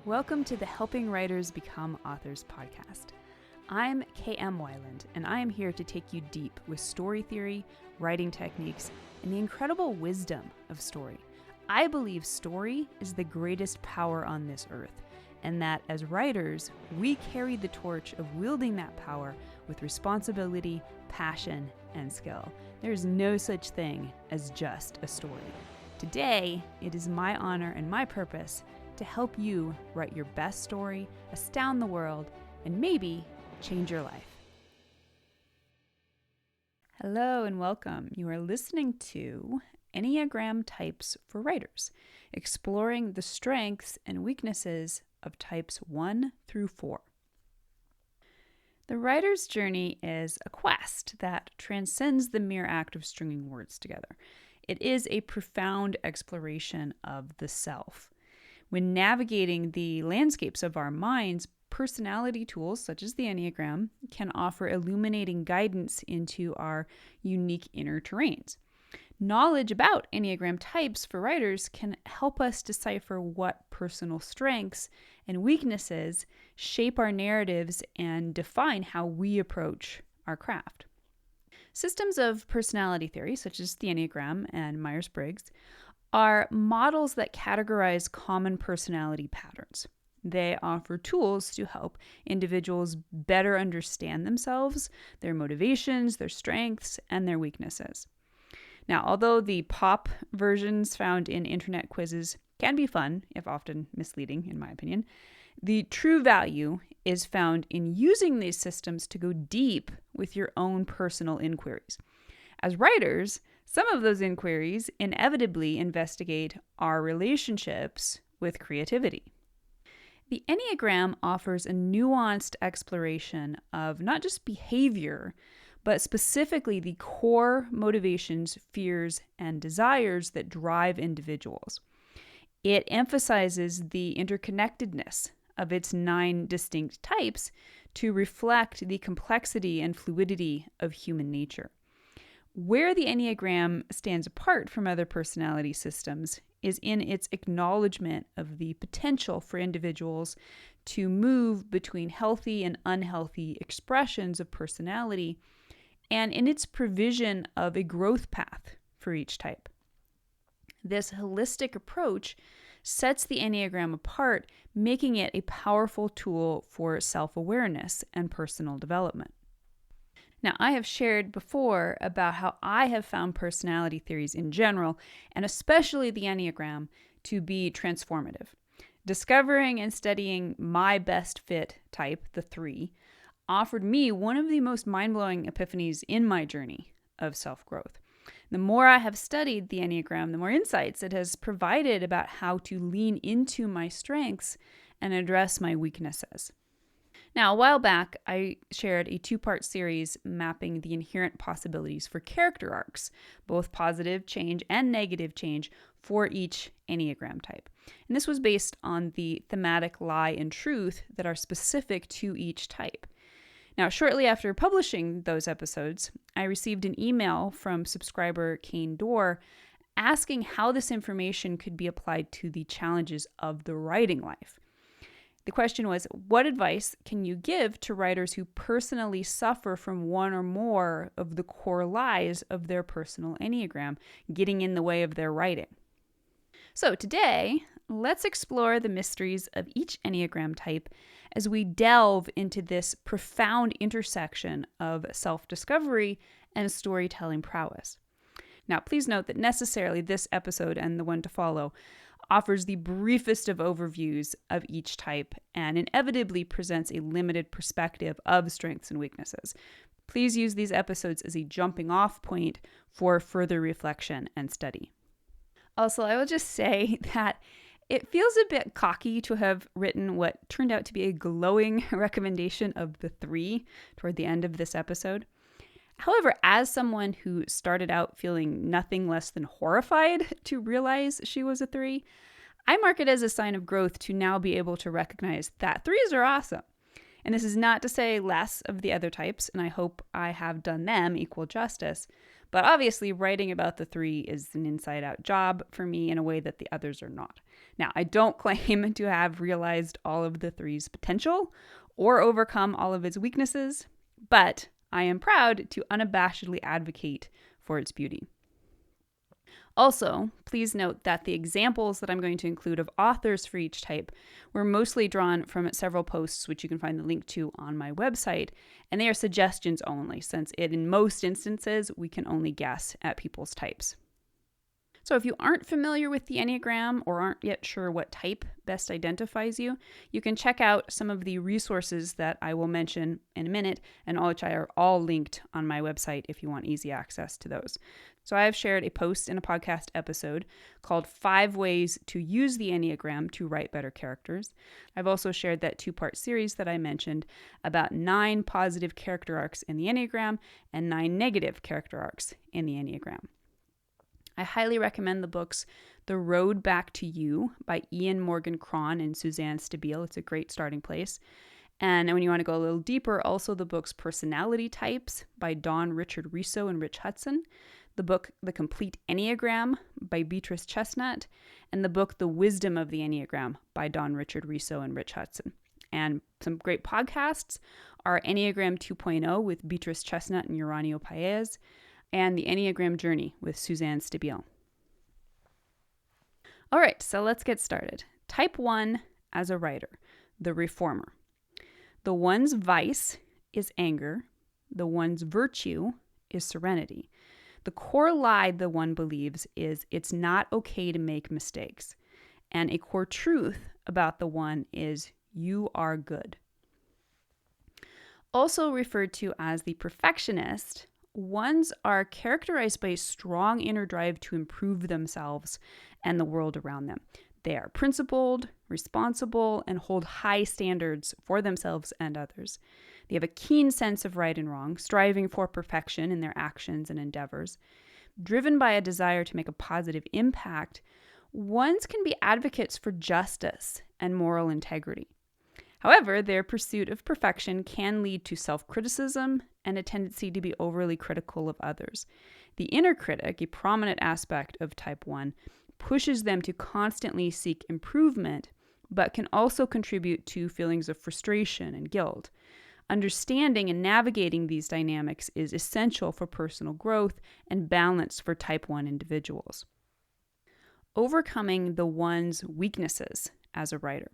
Welcome to the Helping Writers Become Authors podcast. I'm KM Weiland, and I am here to take you deep with story theory, writing techniques, and the incredible wisdom of story. I believe story is the greatest power on this earth, and that as writers, we carry the torch of wielding that power with responsibility, passion, and skill. There is no such thing as just a story. Today, it is my honor and my purpose to help you write your best story, astound the world, and maybe change your life. Hello and welcome. You are listening to Enneagram Types for Writers, exploring the strengths and weaknesses of types 1 through 4. The writer's journey is a quest that transcends the mere act of stringing words together. It is a profound exploration of the self. When navigating the landscapes of our minds, personality tools such as the Enneagram can offer illuminating guidance into our unique inner terrains. Knowledge about Enneagram types for writers can help us decipher what personal strengths and weaknesses shape our narratives and define how we approach our craft. Systems of personality theory, such as the Enneagram and Myers-Briggs, are models that categorize common personality patterns. They offer tools to help individuals better understand themselves, their motivations, their strengths, and their weaknesses. Now, although the pop versions found in internet quizzes can be fun, if often misleading, in my opinion, the true value is found in using these systems to go deep with your own personal inquiries. As writers, some of those inquiries inevitably investigate our relationships with creativity. The Enneagram offers a nuanced exploration of not just behavior, but specifically the core motivations, fears, and desires that drive individuals. It emphasizes the interconnectedness of its 9 distinct types to reflect the complexity and fluidity of human nature. Where the Enneagram stands apart from other personality systems is in its acknowledgement of the potential for individuals to move between healthy and unhealthy expressions of personality, and in its provision of a growth path for each type. This holistic approach sets the Enneagram apart, making it a powerful tool for self-awareness and personal development. Now, I have shared before about how I have found personality theories in general, and especially the Enneagram, to be transformative. Discovering and studying my best fit type, the 3, offered me one of the most mind-blowing epiphanies in my journey of self-growth. The more I have studied the Enneagram, the more insights it has provided about how to lean into my strengths and address my weaknesses. Now, a while back, I shared a 2-part series mapping the inherent possibilities for character arcs, both positive change and negative change for each Enneagram type. And this was based on the thematic lie and truth that are specific to each type. Now, shortly after publishing those episodes, I received an email from subscriber Kane Dorr asking how this information could be applied to the challenges of the writing life. The question was, what advice can you give to writers who personally suffer from one or more of the core lies of their personal Enneagram getting in the way of their writing? So today, let's explore the mysteries of each Enneagram type as we delve into this profound intersection of self-discovery and storytelling prowess. Now, please note that necessarily this episode and the one to follow offers the briefest of overviews of each type and inevitably presents a limited perspective of strengths and weaknesses. Please use these episodes as a jumping off point for further reflection and study. Also, I will just say that it feels a bit cocky to have written what turned out to be a glowing recommendation of the 3 toward the end of this episode. However, as someone who started out feeling nothing less than horrified to realize she was a 3, I mark it as a sign of growth to now be able to recognize that 3s are awesome. And this is not to say less of the other types, and I hope I have done them equal justice, But obviously, writing about the 3 is an inside-out job for me in a way that the others are not. Now, I don't claim to have realized all of the 3's potential or overcome all of its weaknesses, but I am proud to unabashedly advocate for its beauty. Also, please note that the examples that I'm going to include of authors for each type were mostly drawn from several posts, which you can find the link to on my website, and they are suggestions only, since in most instances, we can only guess at people's types. So if you aren't familiar with the Enneagram or aren't yet sure what type best identifies you, you can check out some of the resources that I will mention in a minute, and which are all linked on my website if you want easy access to those. So I have shared a post in a podcast episode called 5 Ways to Use the Enneagram to Write Better Characters. I've also shared that 2-part series that I mentioned about 9 positive character arcs in the Enneagram and 9 negative character arcs in the Enneagram. I highly recommend the books The Road Back to You by Ian Morgan Cron and Suzanne Stabile. It's a great starting place. And when you want to go a little deeper, also the books Personality Types by Dawn Richard Riso and Rich Hudson, the book The Complete Enneagram by Beatrice Chestnut, and the book The Wisdom of the Enneagram by Dawn Richard Riso and Rich Hudson. And some great podcasts are Enneagram 2.0 with Beatrice Chestnut and Uranio Paez, and the Enneagram Journey with Suzanne Stabile. All right, so let's get started. Type 1 as a writer, the reformer. The 1's vice is anger. The 1's virtue is serenity. The core lie the 1 believes is it's not okay to make mistakes. And a core truth about the 1 is you are good. Also referred to as the perfectionist, 1s are characterized by a strong inner drive to improve themselves and the world around them. They are principled, responsible, and hold high standards for themselves and others. They have a keen sense of right and wrong, striving for perfection in their actions and endeavors. Driven by a desire to make a positive impact, 1s can be advocates for justice and moral integrity. However, their pursuit of perfection can lead to self-criticism and a tendency to be overly critical of others. The inner critic, a prominent aspect of type 1, pushes them to constantly seek improvement, but can also contribute to feelings of frustration and guilt. Understanding and navigating these dynamics is essential for personal growth and balance for type 1 individuals. Overcoming the 1's weaknesses as a writer.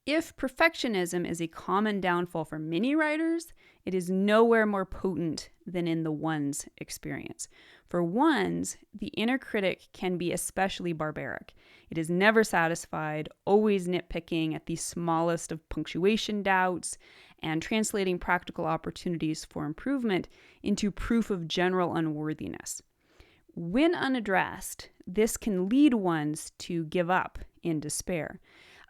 If perfectionism is a common downfall for many writers, it is nowhere more potent than in the 1's experience. For 1s, the inner critic can be especially barbaric. It is never satisfied, always nitpicking at the smallest of punctuation doubts, and translating practical opportunities for improvement into proof of general unworthiness. When unaddressed, this can lead 1s to give up in despair.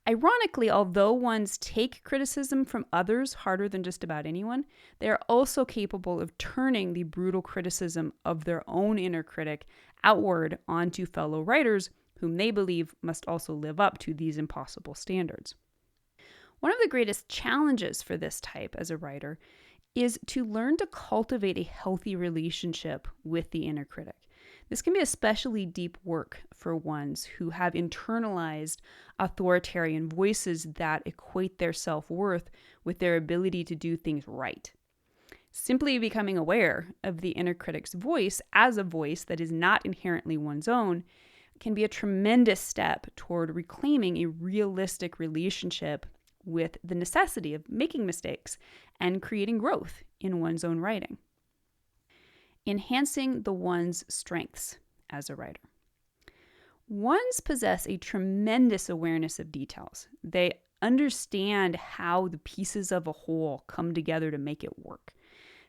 Ironically, although 1s take criticism from others harder than just about anyone, they are also capable of turning the brutal criticism of their own inner critic outward onto fellow writers whom they believe must also live up to these impossible standards. One of the greatest challenges for this type as a writer is to learn to cultivate a healthy relationship with the inner critic. This can be especially deep work for 1s who have internalized authoritarian voices that equate their self-worth with their ability to do things right. Simply becoming aware of the inner critic's voice as a voice that is not inherently one's own can be a tremendous step toward reclaiming a realistic relationship with the necessity of making mistakes and creating growth in one's own writing. Enhancing the 1's strengths as a writer. 1s possess a tremendous awareness of details. They understand how the pieces of a whole come together to make it work.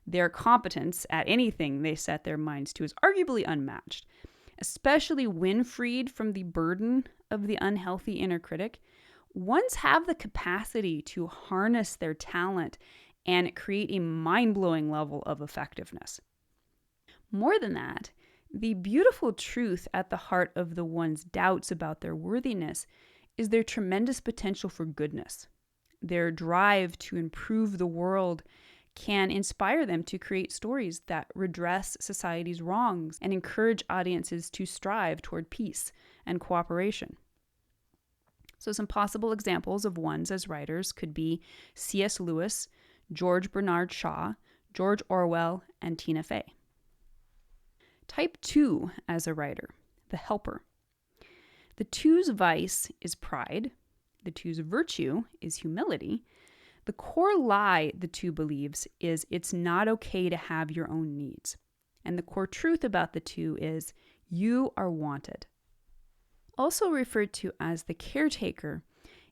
Their competence at anything they set their minds to is arguably unmatched, especially when freed from the burden of the unhealthy inner critic. 1s have the capacity to harness their talent and create a mind-blowing level of effectiveness. More than that, the beautiful truth at the heart of the 1's doubts about their worthiness is their tremendous potential for goodness. Their drive to improve the world can inspire them to create stories that redress society's wrongs and encourage audiences to strive toward peace and cooperation. So some possible examples of ones as writers could be C.S. Lewis, George Bernard Shaw, George Orwell, and Tina Fey. Type 2 as a writer, the helper. The 2's vice is pride. The 2's virtue is humility. The core lie the 2 believes is it's not okay to have your own needs. And the core truth about the 2 is you are wanted. Also referred to as the caretaker,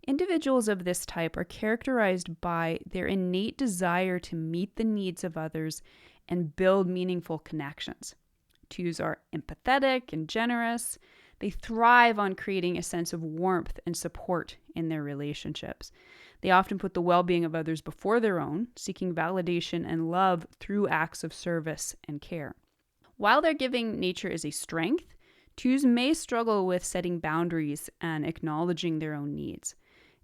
individuals of this type are characterized by their innate desire to meet the needs of others and build meaningful connections. 2's are empathetic and generous. They thrive on creating a sense of warmth and support in their relationships. They often put the well-being of others before their own, seeking validation and love through acts of service and care. While their giving nature is a strength, 2's may struggle with setting boundaries and acknowledging their own needs.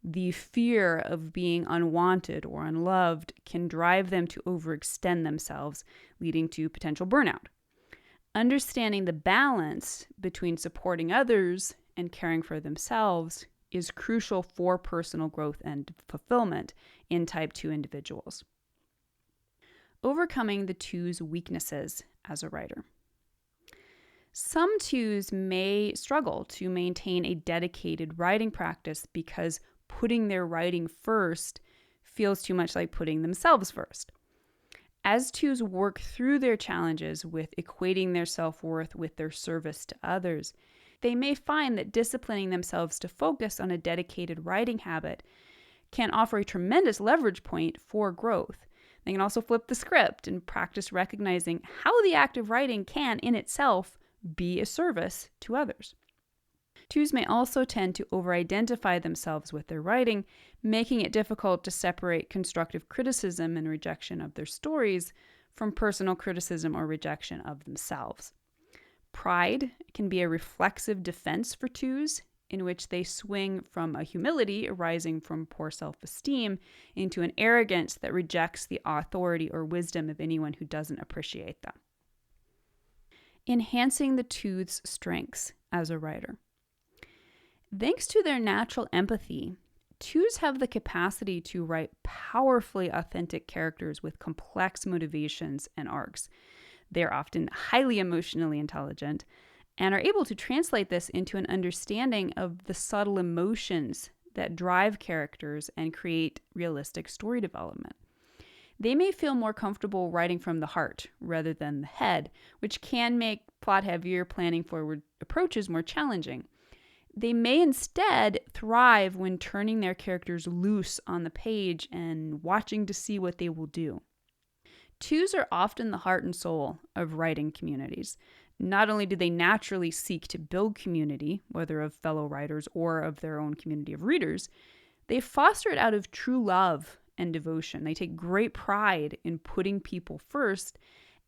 The fear of being unwanted or unloved can drive them to overextend themselves, leading to potential burnout. Understanding the balance between supporting others and caring for themselves is crucial for personal growth and fulfillment in type 2 individuals. Overcoming the 2's weaknesses as a writer. Some 2's may struggle to maintain a dedicated writing practice because putting their writing first feels too much like putting themselves first. As 2's work through their challenges with equating their self-worth with their service to others, they may find that disciplining themselves to focus on a dedicated writing habit can offer a tremendous leverage point for growth. They can also flip the script and practice recognizing how the act of writing can, in itself, be a service to others. 2's may also tend to over-identify themselves with their writing, making it difficult to separate constructive criticism and rejection of their stories from personal criticism or rejection of themselves. Pride can be a reflexive defense for 2's, in which they swing from a humility arising from poor self-esteem into an arrogance that rejects the authority or wisdom of anyone who doesn't appreciate them. Enhancing the 2's strengths as a writer. Thanks to their natural empathy, 2's have the capacity to write powerfully authentic characters with complex motivations and arcs. They're often highly emotionally intelligent and are able to translate this into an understanding of the subtle emotions that drive characters and create realistic story development. They may feel more comfortable writing from the heart rather than the head, which can make plot-heavier planning forward approaches more challenging. They may instead thrive when turning their characters loose on the page and watching to see what they will do. 2's are often the heart and soul of writing communities. Not only do they naturally seek to build community, whether of fellow writers or of their own community of readers, they foster it out of true love and devotion. They take great pride in putting people first,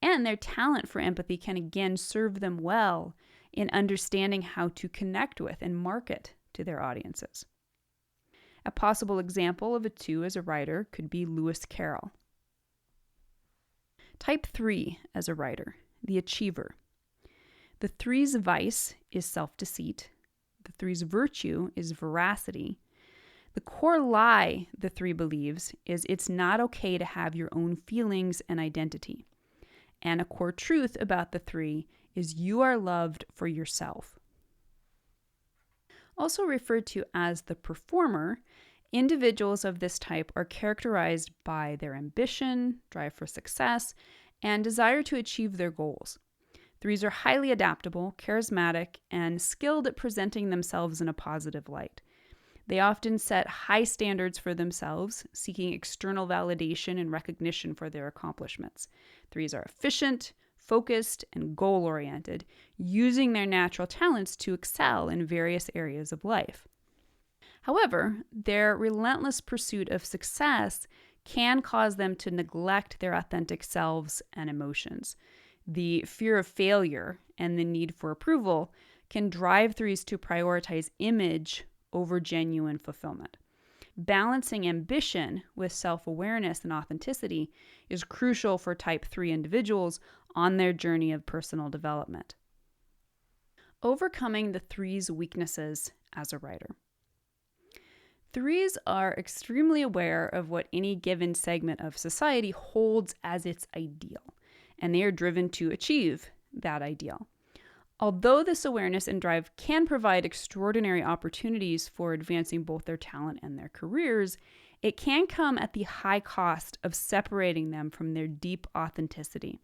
and their talent for empathy can again serve them well in understanding how to connect with and market to their audiences. A possible example of a 2 as a writer could be Lewis Carroll. Type 3 as a writer, the achiever. The 3's vice is self-deceit. The 3's virtue is veracity. The core lie the 3 believes is it's not okay to have your own feelings and identity. And a core truth about the 3 is you are loved for yourself. Also referred to as the performer, individuals of this type are characterized by their ambition, drive for success, and desire to achieve their goals. 3's are highly adaptable, charismatic, and skilled at presenting themselves in a positive light. They often set high standards for themselves, seeking external validation and recognition for their accomplishments. 3's are efficient, focused, and goal-oriented, using their natural talents to excel in various areas of life. However, their relentless pursuit of success can cause them to neglect their authentic selves and emotions. The fear of failure and the need for approval can drive 3's to prioritize image over genuine fulfillment. Balancing ambition with self-awareness and authenticity is crucial for type 3 individuals on their journey of personal development. Overcoming the 3's weaknesses as a writer. 3s are extremely aware of what any given segment of society holds as its ideal, and they are driven to achieve that ideal. Although this awareness and drive can provide extraordinary opportunities for advancing both their talent and their careers, it can come at the high cost of separating them from their deep authenticity.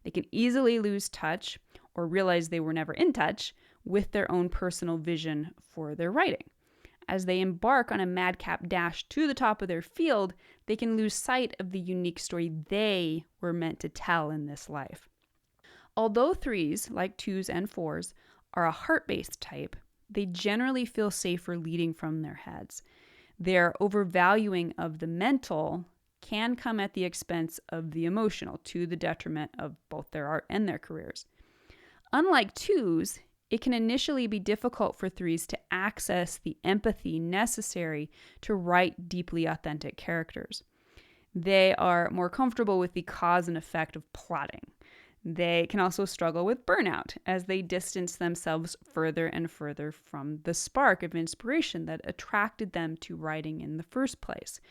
They can easily lose touch or realize they were never in touch with their own personal vision for their writing. As they embark on a madcap dash to the top of their field, they can lose sight of the unique story they were meant to tell in this life. Although 3s, like 2s and 4s, are a heart-based type, they generally feel safer leading from their heads. Their overvaluing of the mental can come at the expense of the emotional, to the detriment of both their art and their careers. Unlike 2s, it can initially be difficult for 3s to access the empathy necessary to write deeply authentic characters. They are more comfortable with the cause and effect of plotting. They can also struggle with burnout as they distance themselves further and further from the spark of inspiration that attracted them to writing in the first place,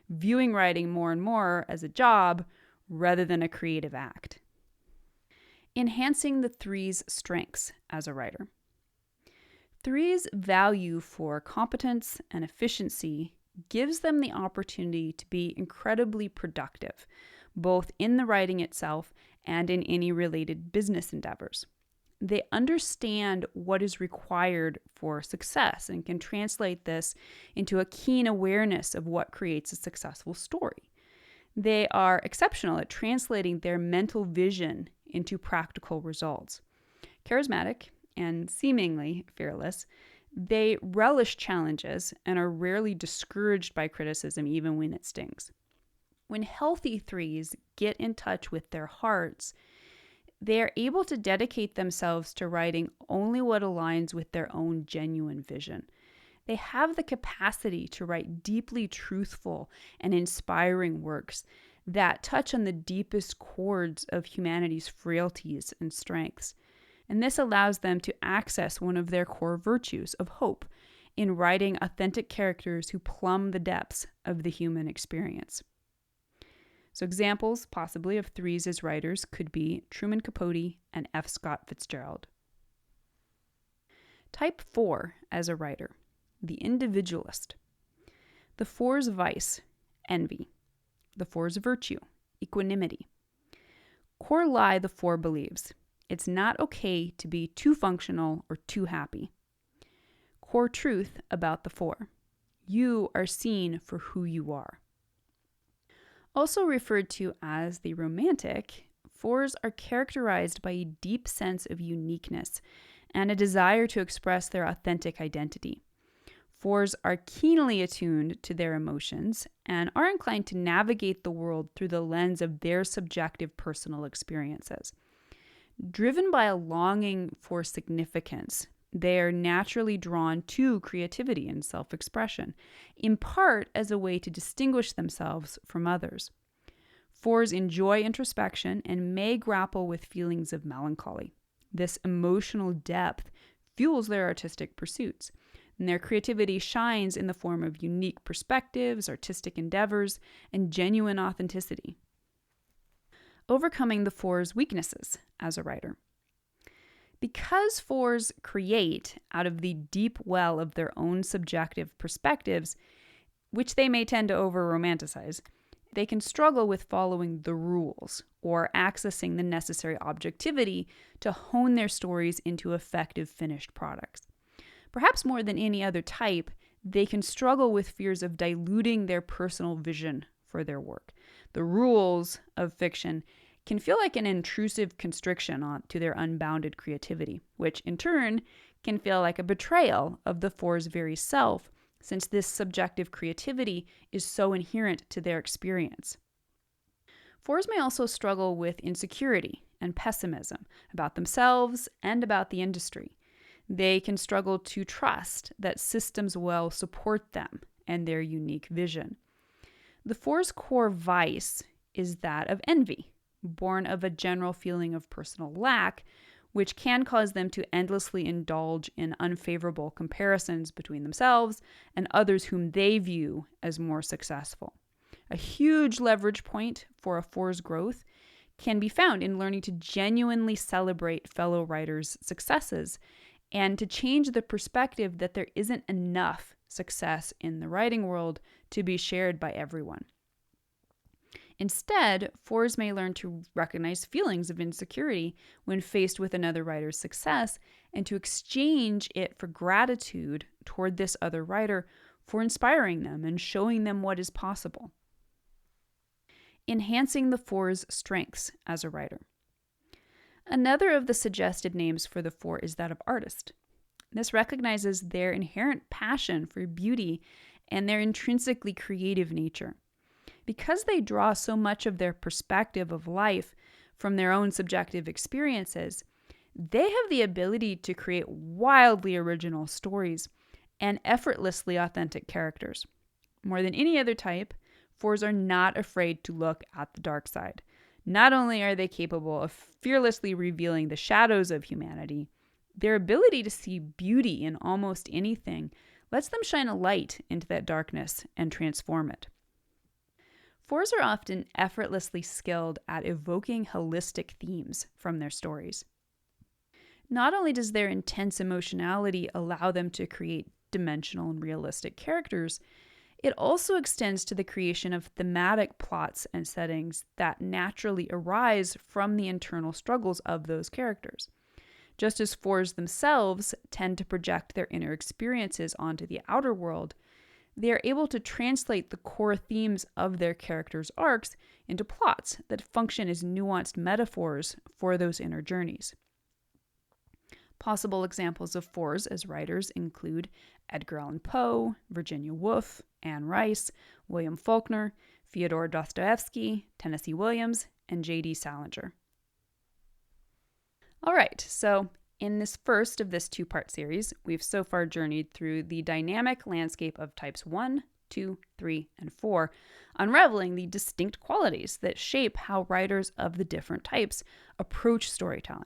viewing writing more and more as a job rather than a creative act. Enhancing the 3's strengths as a writer. 3's value for competence and efficiency gives them the opportunity to be incredibly productive, both in the writing itself and in any related business endeavors. They understand what is required for success and can translate this into a keen awareness of what creates a successful story. They are exceptional at translating their mental vision into practical results. Charismatic and seemingly fearless, they relish challenges and are rarely discouraged by criticism even when it stings. When healthy 3s get in touch with their hearts, they are able to dedicate themselves to writing only what aligns with their own genuine vision. They have the capacity to write deeply truthful and inspiring works that touch on the deepest chords of humanity's frailties and strengths. And this allows them to access one of their core virtues of hope in writing authentic characters who plumb the depths of the human experience. So examples, possibly, of 3s as writers could be Truman Capote and F. Scott Fitzgerald. Type 4 as a writer, the individualist. The 4's vice, envy. The 4's virtue, equanimity. Core lie the 4 believes: it's not okay to be too functional or too happy. Core truth about the 4: you are seen for who you are. Also referred to as the romantic, 4s are characterized by a deep sense of uniqueness and a desire to express their authentic identity. 4s are keenly attuned to their emotions and are inclined to navigate the world through the lens of their subjective personal experiences. Driven by a longing for significance, they are naturally drawn to creativity and self-expression, in part as a way to distinguish themselves from others. 4s enjoy introspection and may grapple with feelings of melancholy. This emotional depth fuels their artistic pursuits, and their creativity shines in the form of unique perspectives, artistic endeavors, and genuine authenticity. Overcoming the 4's weaknesses as a writer. Because 4s create out of the deep well of their own subjective perspectives, which they may tend to over-romanticize, they can struggle with following the rules or accessing the necessary objectivity to hone their stories into effective finished products. Perhaps more than any other type, they can struggle with fears of diluting their personal vision for their work. The rules of fiction can feel like an intrusive constriction to their unbounded creativity, which in turn can feel like a betrayal of the 4's very self, since this subjective creativity is so inherent to their experience. 4s may also struggle with insecurity and pessimism about themselves and about the industry. They can struggle to trust that systems will support them and their unique vision. The 4's core vice is that of envy, born of a general feeling of personal lack, which can cause them to endlessly indulge in unfavorable comparisons between themselves and others whom they view as more successful. A huge leverage point for a 4's growth can be found in learning to genuinely celebrate fellow writers' successes and to change the perspective that there isn't enough success in the writing world to be shared by everyone. Instead, 4's may learn to recognize feelings of insecurity when faced with another writer's success and to exchange it for gratitude toward this other writer for inspiring them and showing them what is possible. Enhancing the 4's strengths as a writer. Another of the suggested names for the 4 is that of artist. This recognizes their inherent passion for beauty and their intrinsically creative nature. Because they draw so much of their perspective of life from their own subjective experiences, they have the ability to create wildly original stories and effortlessly authentic characters. More than any other type, 4's are not afraid to look at the dark side. Not only are they capable of fearlessly revealing the shadows of humanity, their ability to see beauty in almost anything lets them shine a light into that darkness and transform it. 4's are often effortlessly skilled at evoking holistic themes from their stories. Not only does their intense emotionality allow them to create dimensional and realistic characters, it also extends to the creation of thematic plots and settings that naturally arise from the internal struggles of those characters. Just as 4's themselves tend to project their inner experiences onto the outer world, they are able to translate the core themes of their characters' arcs into plots that function as nuanced metaphors for those inner journeys. Possible examples of 4's as writers include Edgar Allan Poe, Virginia Woolf, Anne Rice, William Faulkner, Fyodor Dostoevsky, Tennessee Williams, and J.D. Salinger. All right, so in this first of this two-part series, we've so far journeyed through the dynamic landscape of types 1, 2, 3, and 4, unraveling the distinct qualities that shape how writers of the different types approach storytelling.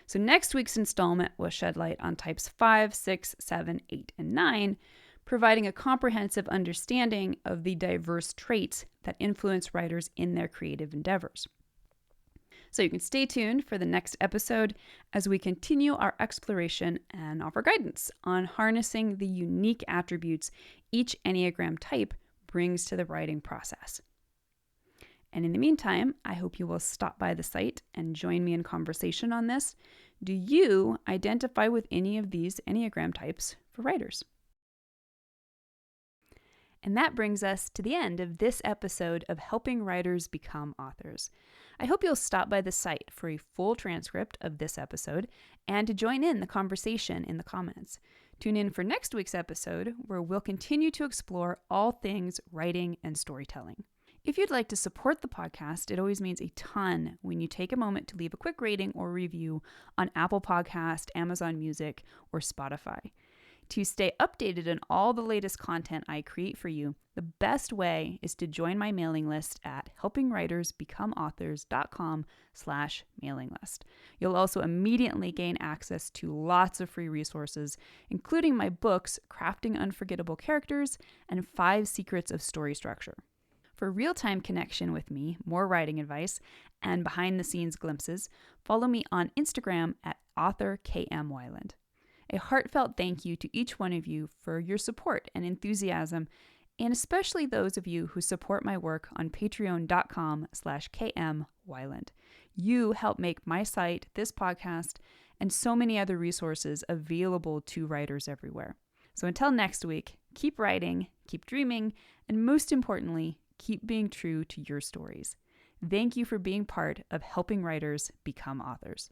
So next week's installment will shed light on types 5, 6, 7, 8, and 9, providing a comprehensive understanding of the diverse traits that influence writers in their creative endeavors. So you can stay tuned for the next episode as we continue our exploration and offer guidance on harnessing the unique attributes each Enneagram type brings to the writing process. And in the meantime, I hope you will stop by the site and join me in conversation on this. Do you identify with any of these Enneagram types for writers? And that brings us to the end of this episode of Helping Writers Become Authors. I hope you'll stop by the site for a full transcript of this episode and to join in the conversation in the comments. Tune in for next week's episode, where we'll continue to explore all things writing and storytelling. If you'd like to support the podcast, it always means a ton when you take a moment to leave a quick rating or review on Apple Podcast, Amazon Music, or Spotify. To stay updated on all the latest content I create for you, the best way is to join my mailing list at helpingwritersbecomeauthors.com/mailing list. You'll also immediately gain access to lots of free resources, including my books, Crafting Unforgettable Characters and 5 Secrets of Story Structure. For real-time connection with me, more writing advice, and behind-the-scenes glimpses, follow me on Instagram at authorkmwyland. A heartfelt thank you to each one of you for your support and enthusiasm, and especially those of you who support my work on patreon.com/kmwyland. You help make my site, this podcast, and so many other resources available to writers everywhere. So until next week, keep writing, keep dreaming, and most importantly, keep being true to your stories. Thank you for being part of Helping Writers Become Authors.